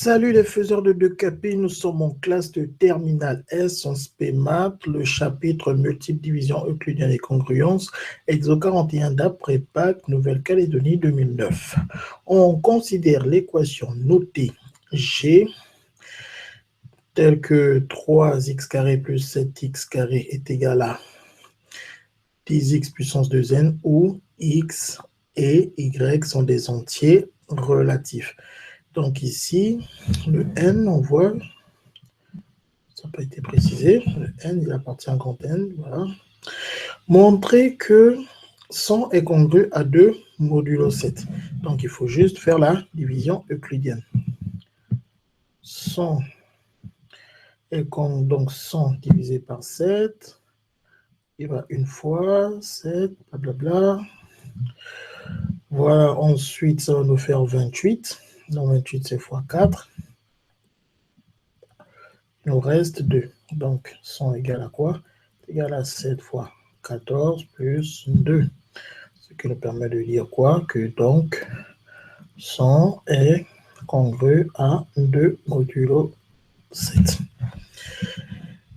Salut les faiseurs de 2KP, nous sommes en classe de terminale S en SPMAT, le chapitre multiple division euclidienne et congruence, Exo 41 d'après Pâques, Nouvelle-Calédonie 2009. On considère l'équation notée G telle que 3x carré plus 7x carré est égal à 10x puissance 2n où x et y sont des entiers relatifs. Donc ici, le n, on voit, ça n'a pas été précisé, le n, il appartient à grand N, voilà. Montrer que 100 est congru à 2 modulo 7. Donc il faut juste faire la division euclidienne. 100 est congru, donc 100 divisé par 7, il va une fois, 7, blablabla. Voilà, ensuite ça va nous faire 28. Donc 28 c'est fois 4. Il nous reste 2. Donc 100 égale à quoi? Égal à 7 fois 14 plus 2. Ce qui nous permet de dire quoi? Que donc 100 est congru à 2 modulo 7.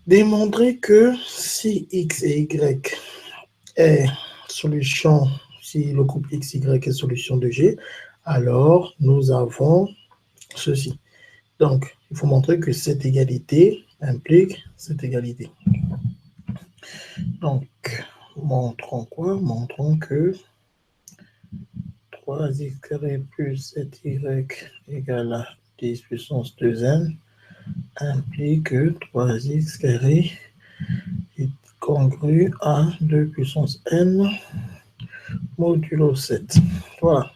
Démontrer que si x et y est solution, si le couple x, y est solution de G, alors nous avons ceci. Donc, il faut montrer que cette égalité implique cette égalité. Donc, montrons quoi? Montrons que 3x carré plus 7y égale à 10 puissance 2n implique que 3x carré est congru à 2 puissance n modulo 7. Voilà.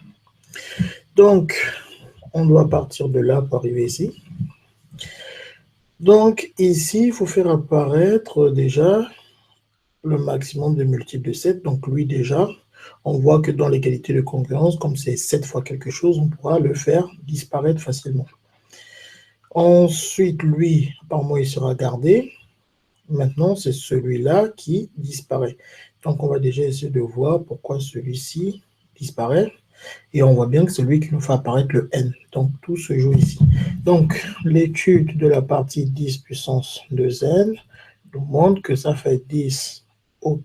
Donc, on doit partir de là pour arriver ici. Donc, ici, il faut faire apparaître déjà le maximum de multiples de 7. Donc, lui, déjà, on voit que dans l'égalité de congruence, comme c'est 7 fois quelque chose, on pourra le faire disparaître facilement. Ensuite, lui, apparemment, il sera gardé. Maintenant, c'est celui-là qui disparaît. Donc, on va déjà essayer de voir pourquoi celui-ci disparaît. Et on voit bien que c'est lui qui nous fait apparaître le n. Donc, tout se joue ici. Donc, l'étude de la partie 10 puissance 2n nous montre que ça fait 10 au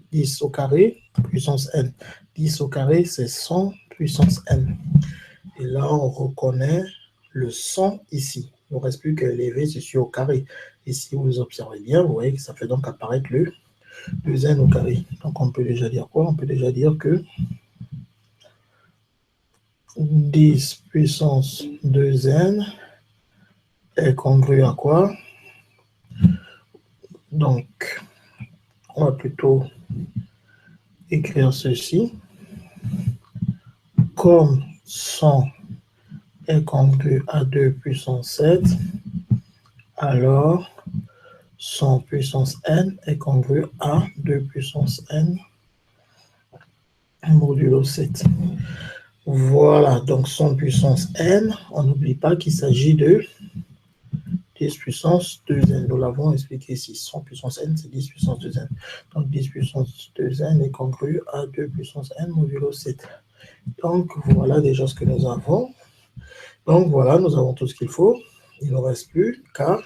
carré puissance n. 10 au carré, c'est 100 puissance n. Et là, on reconnaît le 100 ici. Il ne reste plus qu'à élever ceci au carré. Et si vous observez bien, vous voyez que ça fait donc apparaître le 2n au carré. Donc, on peut déjà dire quoi? On peut déjà dire que 10 puissance 2n est congru à quoi? Donc, on va plutôt écrire ceci. Comme 100 est congru à 2 puissance 7, alors 100 puissance n est congru à 2 puissance n modulo 7. Voilà, donc 100 puissance n, on n'oublie pas qu'il s'agit de 10 puissance 2n. Nous l'avons expliqué ici. 100 puissance n, c'est 10 puissance 2n. Donc 10 puissance 2n est congru à 2 puissance n modulo 7. Donc voilà déjà ce que nous avons. Donc voilà, nous avons tout ce qu'il faut. Il ne reste plus qu'à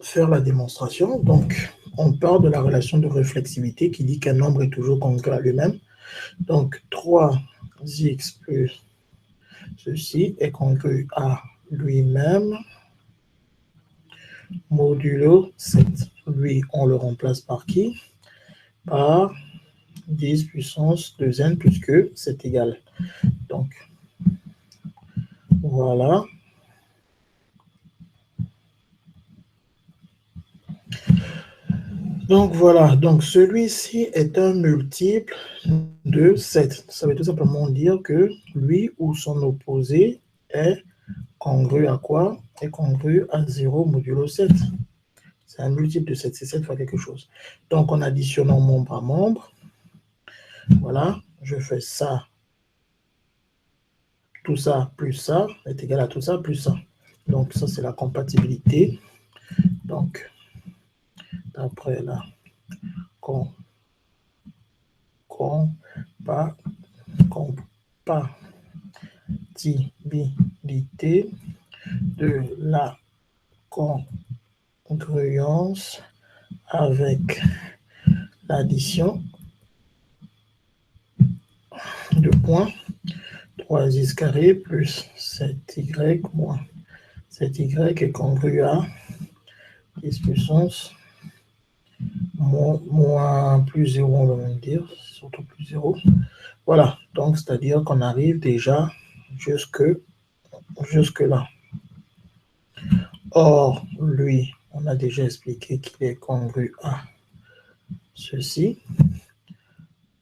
faire la démonstration. Donc on part de la relation de réflexivité qui dit qu'un nombre est toujours congru à lui-même. Donc 3x plus ceci est congru à lui-même modulo 7. Lui, on le remplace par qui? Par 10 puissance 2n puisque c'est égal. Donc, voilà. Donc, voilà. Donc, celui-ci est un multiple de 7. Ça veut tout simplement dire que lui ou son opposé est congru à quoi? Est congru à 0 modulo 7. C'est un multiple de 7. C'est 7 fois quelque chose. Donc, en additionnant membre à membre, voilà, je fais ça. Tout ça plus ça est égal à tout ça plus ça. Donc, ça, c'est la compatibilité. Donc, d'après la compatibilité de la congruence avec l'addition de points 3x carré plus 7y moins 7y est congru à 10 puissance moins plus 0, on va même dire, surtout plus 0. Voilà, donc c'est-à-dire qu'on arrive déjà jusque là. Or, lui, on a déjà expliqué qu'il est congru à ceci.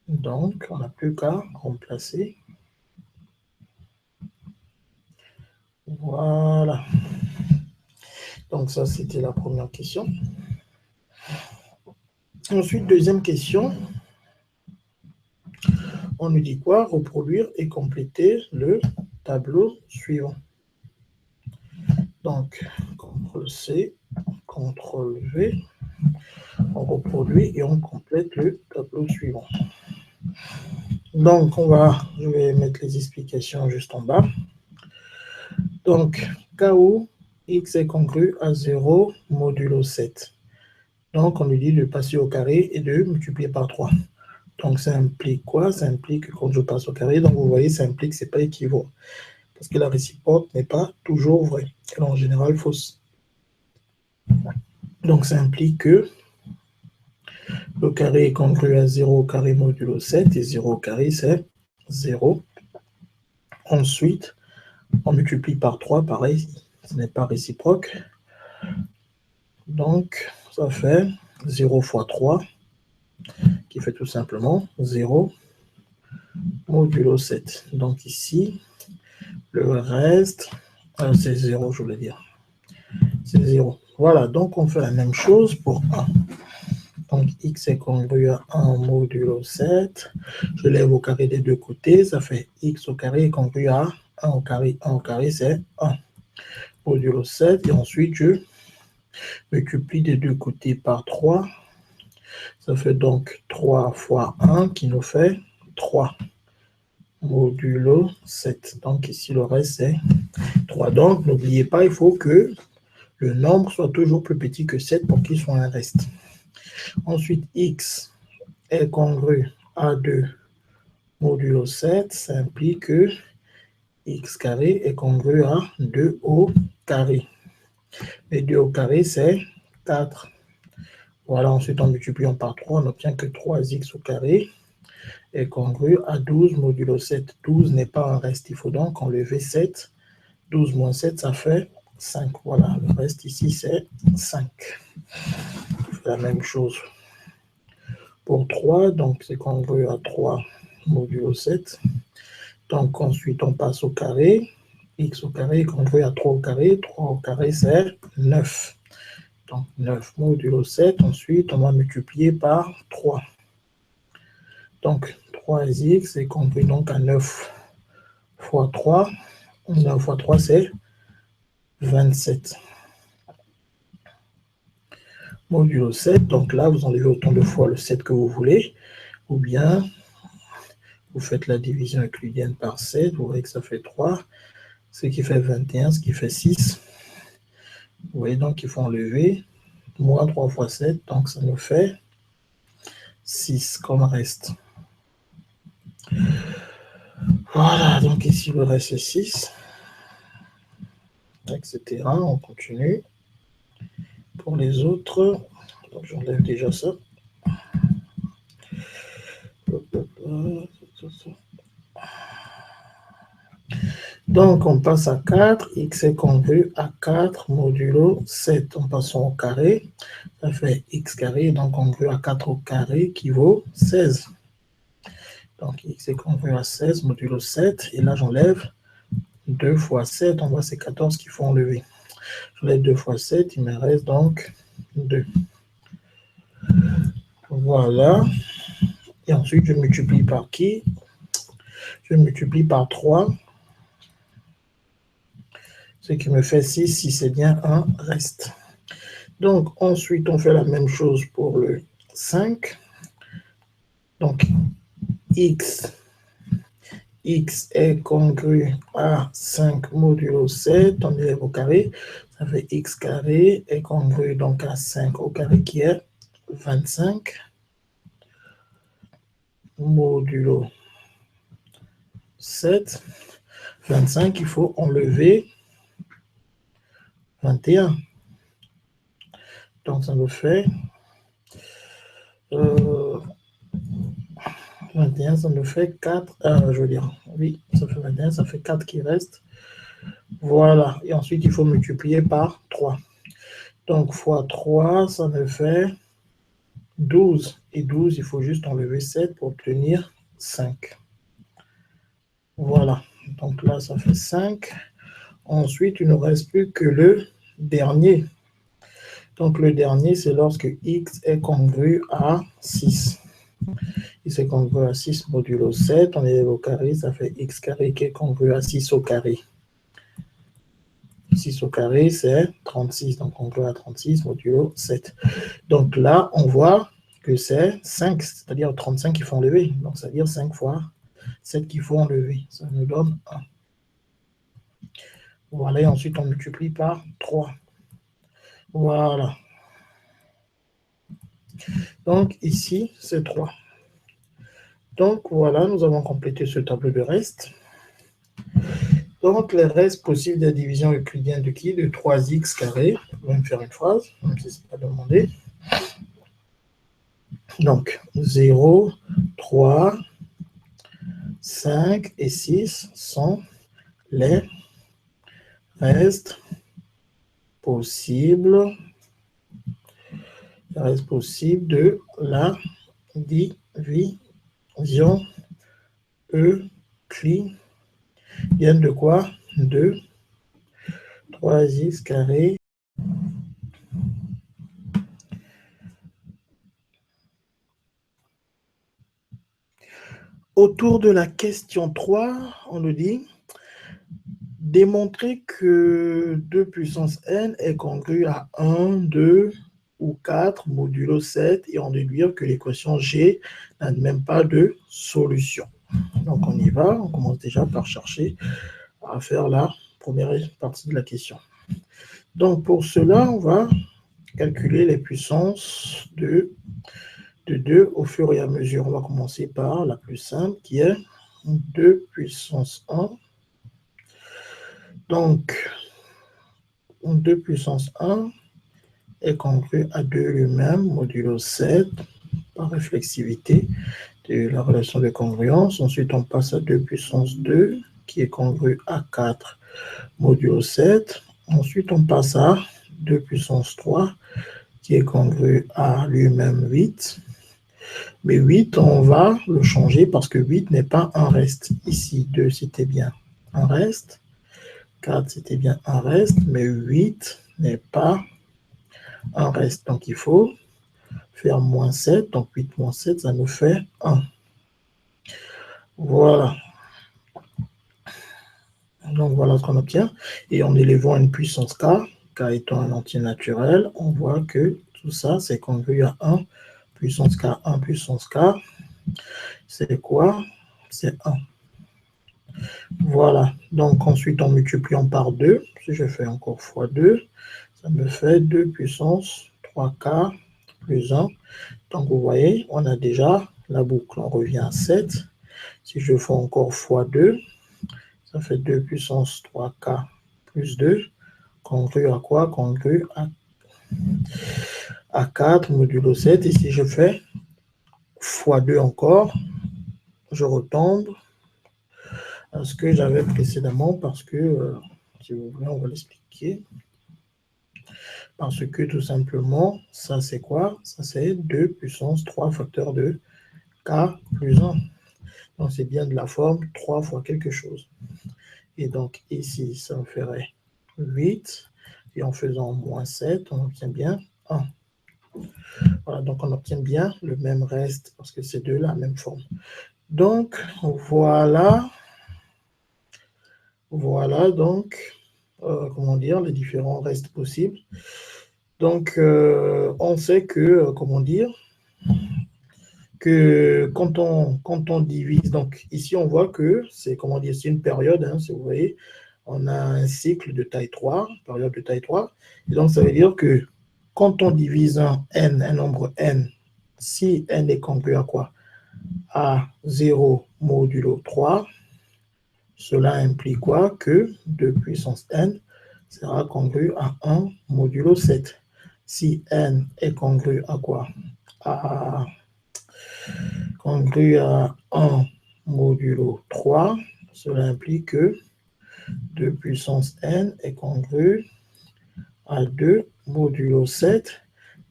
Donc, on n'a plus qu'à remplacer. Voilà. Donc, ça, c'était la première question. Ensuite, deuxième question. On nous dit quoi? Reproduire et compléter le tableau suivant. Donc, CTRL-C, CTRL-V, on reproduit et on complète le tableau suivant. Donc, je vais mettre les explications juste en bas. Donc, cas où x est congru à 0 modulo 7. Donc, on lui dit de passer au carré et de multiplier par 3. Donc, ça implique quoi? Ça implique que quand je passe au carré, donc vous voyez, ça implique que ce n'est pas équivalent. Parce que la réciproque n'est pas toujours vraie. Elle est en général fausse. Donc, ça implique que le carré est congru à 0 au carré modulo 7, et 0 au carré, c'est 0. Ensuite, on multiplie par 3, pareil, ce n'est pas réciproque. Donc, ça fait 0 fois 3, qui fait tout simplement 0 modulo 7. Donc ici, le reste, c'est 0, je voulais dire. C'est 0. Voilà, donc on fait la même chose pour 1. Donc x est congru à 1 modulo 7. Je lève au carré des deux côtés, ça fait x au carré est congru à 1 au carré. 1 au carré, c'est 1 modulo 7. Et ensuite, je multiplie des deux côtés par 3. Ça fait donc 3 fois 1 qui nous fait 3 modulo 7. Donc ici, le reste, c'est 3. Donc, n'oubliez pas, il faut que le nombre soit toujours plus petit que 7 pour qu'il soit un reste. Ensuite, x est congru à 2 modulo 7. Ça implique que x carré est congru à 2 au carré. Et 2 au carré, c'est 4. Voilà, ensuite, en multipliant par 3, on obtient que 3x au carré est congru à 12 modulo 7. 12 n'est pas un reste, il faut donc enlever 7. 12 moins 7, ça fait 5. Voilà, le reste ici, c'est 5. On fait la même chose pour 3, donc c'est congru à 3 modulo 7. Donc ensuite, on passe au carré. X au carré est congru à 3 au carré. 3 au carré, c'est 9. Donc 9 modulo 7. Ensuite, on va multiplier par 3. Donc 3x est congru donc à 9 fois 3. 9 fois 3, c'est 27. Modulo 7. Donc là, vous enlevez autant de fois le 7 que vous voulez. Ou bien, vous faites la division euclidienne par 7. Vous voyez que ça fait 3. Ce qui fait 21, ce qui fait 6. Vous voyez donc qu'il faut enlever moins 3 fois 7, donc ça nous fait 6 comme reste. Voilà, donc ici le reste est 6, etc. On continue. Pour les autres, donc j'enlève déjà ça. Donc, on passe à 4. X est congru à 4 modulo 7. En passant au carré, ça fait x carré, donc congru à 4 au carré qui vaut 16. Donc, x est congru à 16 modulo 7. Et là, j'enlève 2 fois 7. On voit c'est 14 qu'il faut enlever. J'enlève 2 fois 7. Il me reste donc 2. Voilà. Et ensuite, je multiplie par qui? Je multiplie par 3. Ce qui me fait 6, si c'est bien un reste. Donc, ensuite, on fait la même chose pour le 5. Donc, x x est congru à 5 modulo 7, on élève au carré, ça fait x carré est congru donc à 5 au carré qui est 25 modulo 7. 25, il faut enlever 21. Donc ça nous fait 21, ça nous fait 4, je veux dire, oui, ça fait 21, ça fait 4 qui reste. Voilà, et ensuite il faut multiplier par 3. Donc fois 3, ça me fait 12. Et 12, il faut juste enlever 7 pour obtenir 5. Voilà, donc là ça fait 5. Ensuite, il ne reste plus que le dernier. Donc le dernier, c'est lorsque x est congru à 6. Il est congru à 6 modulo 7, on élève au carré, ça fait x carré qui est congru à 6 au carré. 6 au carré, c'est 36, donc congru à 36 modulo 7. Donc là, on voit que c'est 5, c'est-à-dire 35 qu'il faut enlever. Donc, c'est-à-dire 5 fois 7 qu'il faut enlever. Ça nous donne 1. Voilà, et ensuite, on multiplie par 3. Voilà. Donc, ici, c'est 3. Donc, voilà, nous avons complété ce tableau de reste. Donc, les restes possibles de la division euclidienne de qui? De 3x carré. Je vais me faire une phrase, même si ce n'est pas demandé. Donc, 0, 3, 5 et 6 sont les restes possibles de la division euclidienne de quoi? De 3x carré. Autour de la question 3, on nous dit démontrer que 2 puissance n est congru à 1, 2 ou 4 modulo 7 et en déduire que l'équation G n'a même pas de solution. Donc on y va, on commence déjà par chercher à faire la première partie de la question. Donc pour cela, on va calculer les puissances de 2 au fur et à mesure. On va commencer par la plus simple qui est 2 puissance 1. Donc 2 puissance 1 est congru à 2 lui-même, modulo 7, par réflexivité de la relation de congruence. Ensuite, on passe à 2 puissance 2, qui est congru à 4, modulo 7. Ensuite, on passe à 2 puissance 3, qui est congru à lui-même 8. Mais 8, on va le changer parce que 8 n'est pas un reste. Ici, 2, c'était bien un reste. 4, c'était bien un reste. Mais 8 n'est pas un reste. Donc, il faut faire moins 7. Donc, 8 moins 7, ça nous fait 1. Voilà. Donc, voilà ce qu'on obtient. Et en élevant une puissance k, k étant un entier naturel, on voit que tout ça, c'est congru à 1 puissance k, 1 puissance k. C'est quoi? C'est 1. Voilà. Donc, ensuite, en multipliant par 2, si je fais encore fois 2, ça me fait 2 puissance 3k plus 1. Donc, vous voyez, on a déjà la boucle. On revient à 7. Si je fais encore fois 2, ça fait 2 puissance 3k plus 2. Congru à quoi? Congru à 4 modulo 7. Et si je fais fois 2 encore, je retombe à ce que j'avais précédemment parce que, si vous voulez, on va l'expliquer. Parce que tout simplement, ça c'est quoi? Ça c'est 2 puissance 3 facteur de k plus 1. Donc c'est bien de la forme 3 fois quelque chose. Et donc ici, ça me ferait 8. Et en faisant moins 7, on obtient bien 1. Voilà, donc on obtient bien le même reste parce que c'est de la même forme. Donc voilà. Voilà donc, comment dire, les différents restes possibles. Donc, on sait que, comment dire, que quand on divise, donc ici on voit que c'est, comment dire, c'est une période, hein, si vous voyez, on a un cycle de taille 3, période de taille 3, et donc ça veut dire que quand on divise un nombre n, si n est congru à quoi? À 0 modulo 3, cela implique quoi? Que 2 puissance n sera congru à 1 modulo 7. Si n est congru à quoi? Congru à 1 modulo 3, cela implique que 2 puissance n est congru à 2 modulo 7.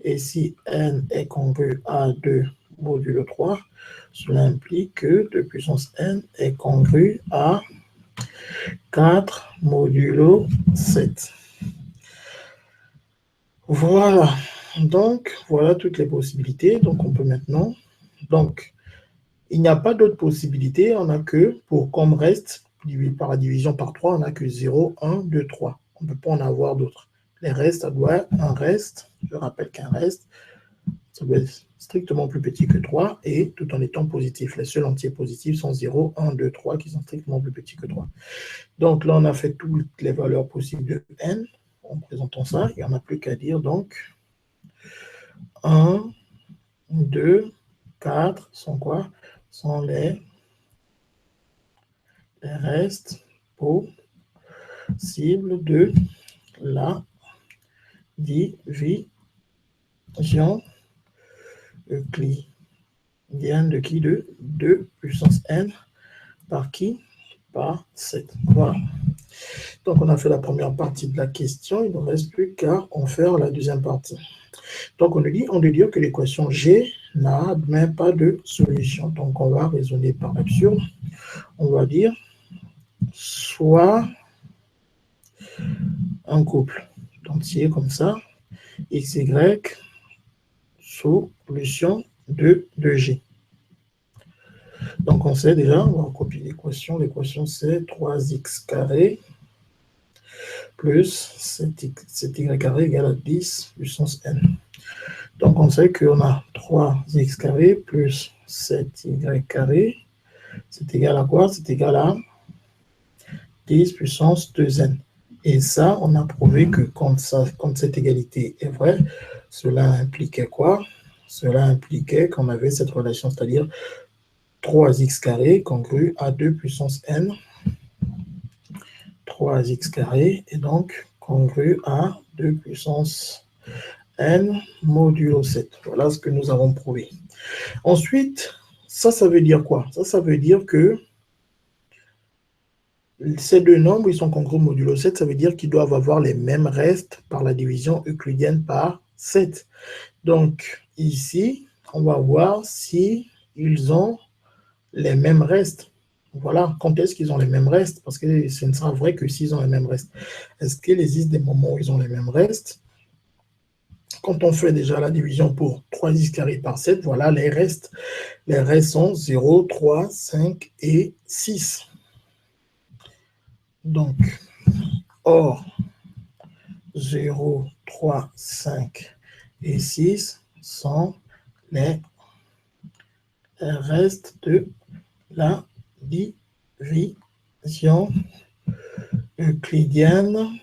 Et si n est congru à 2 modulo 3, cela implique que 2 puissance n est congru à 4 modulo 7. Voilà. Donc, voilà toutes les possibilités. Donc, on peut maintenant... Donc, il n'y a pas d'autres possibilités. On n'a que, pour comme reste, par la division par 3, on n'a que 0, 1, 2, 3. On ne peut pas en avoir d'autres. Les restes, ça doit être un reste. Je rappelle qu'un reste, ça doit être strictement plus petit que 3 et tout en étant positif. Les seuls entiers positifs sont 0, 1, 2, 3 qui sont strictement plus petits que 3. Donc là, on a fait toutes les valeurs possibles de n en présentant ça. Il n'y en a plus qu'à dire donc 1, 2, 4 sont quoi? Sont les restes possibles de la division euclidienne de qui? De 2 puissance n par qui? Par 7. Voilà. Donc, on a fait la première partie de la question. Il ne reste plus qu'à en faire la deuxième partie. Donc, on nous dit que l'équation G n'admet pas de solution. Donc, on va raisonner par absurde. On va dire soit un couple entier comme ça, x, y, solution de G. Donc, on sait déjà, on va copier l'équation. L'équation, c'est 3x carré plus 7y carré égale à 10 puissance n. Donc, on sait qu'on a 3x carré plus 7y carré. C'est égal à quoi? C'est égal à 10 puissance 2n. Et ça, on a prouvé que quand cette égalité est vraie, cela impliquait quoi? Cela impliquait qu'on avait cette relation, c'est-à-dire 3x carré congru à 2 puissance n. 3x carré est donc congru à 2 puissance n modulo 7. Voilà ce que nous avons prouvé. Ensuite, ça veut dire quoi? Ça veut dire que ces deux nombres, ils sont congrus modulo 7, ça veut dire qu'ils doivent avoir les mêmes restes par la division euclidienne par 7. Donc, ici, on va voir si ils ont les mêmes restes. Voilà, quand est-ce qu'ils ont les mêmes restes? Parce que ce ne sera vrai que s'ils ont les mêmes restes. Est-ce qu'il existe des moments où ils ont les mêmes restes? Quand on fait déjà la division pour 3x carré par 7, voilà les restes. Les restes sont 0, 3, 5 et 6. Donc, or, 0, 3, 5 et 6 sont les restes de la division euclidienne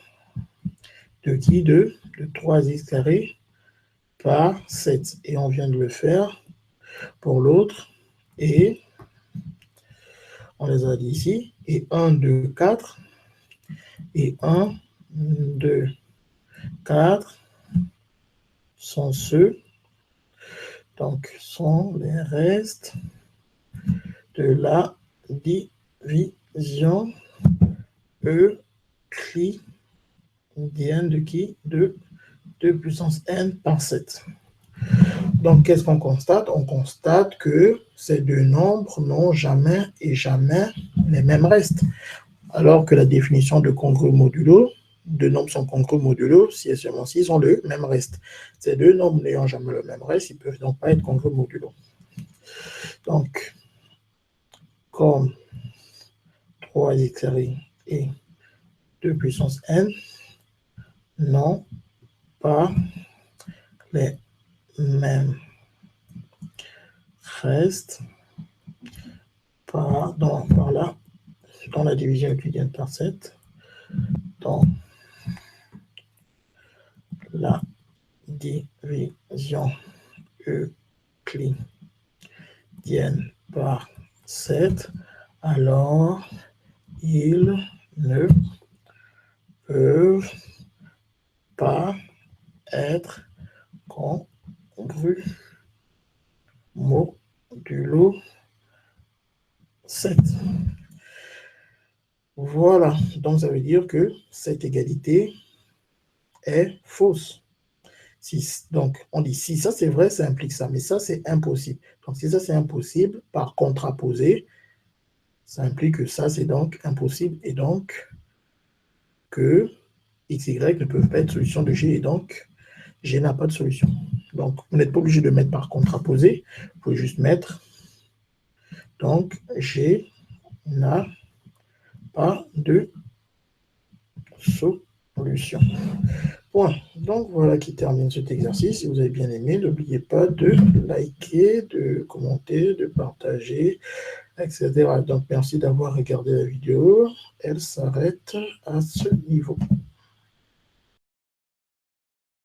de qui? De 3x carré par 7. Et on vient de le faire pour l'autre. Et on les a dit ici. Et 1, 2, 4. Et 1, 2, 4 sont ceux, donc sont les restes de la division euclidienne de qui? De 2 puissance n par 7. Donc, qu'est-ce qu'on constate? On constate que ces deux nombres n'ont jamais et jamais les mêmes restes. Alors que la définition de congru modulo, deux nombres sont congrus modulo si et seulement s'ils ont le même reste. Ces deux nombres n'ayant jamais le même reste, ils ne peuvent donc pas être congrus modulo. Donc, comme 3x carré et 2 puissance n n'ont pas les mêmes reste par là, dans la division euclidienne par 7, dans la division euclidienne par 7, alors ils ne peuvent pas être congrus modulo 7. Voilà, donc ça veut dire que cette égalité est fausse. Donc, on dit si ça c'est vrai, ça implique ça, mais ça c'est impossible. Donc, si ça c'est impossible, par contraposé, ça implique que ça c'est donc impossible et donc que x, y ne peuvent pas être solution de G et donc G n'a pas de solution. Donc, vous n'êtes pas obligé de mettre par contraposé, vous pouvez juste mettre donc G n'a pas de solution. Point. Donc voilà qui termine cet exercice. Si vous avez bien aimé, n'oubliez pas de liker, de commenter, de partager, etc. Donc merci d'avoir regardé la vidéo. Elle s'arrête à ce niveau.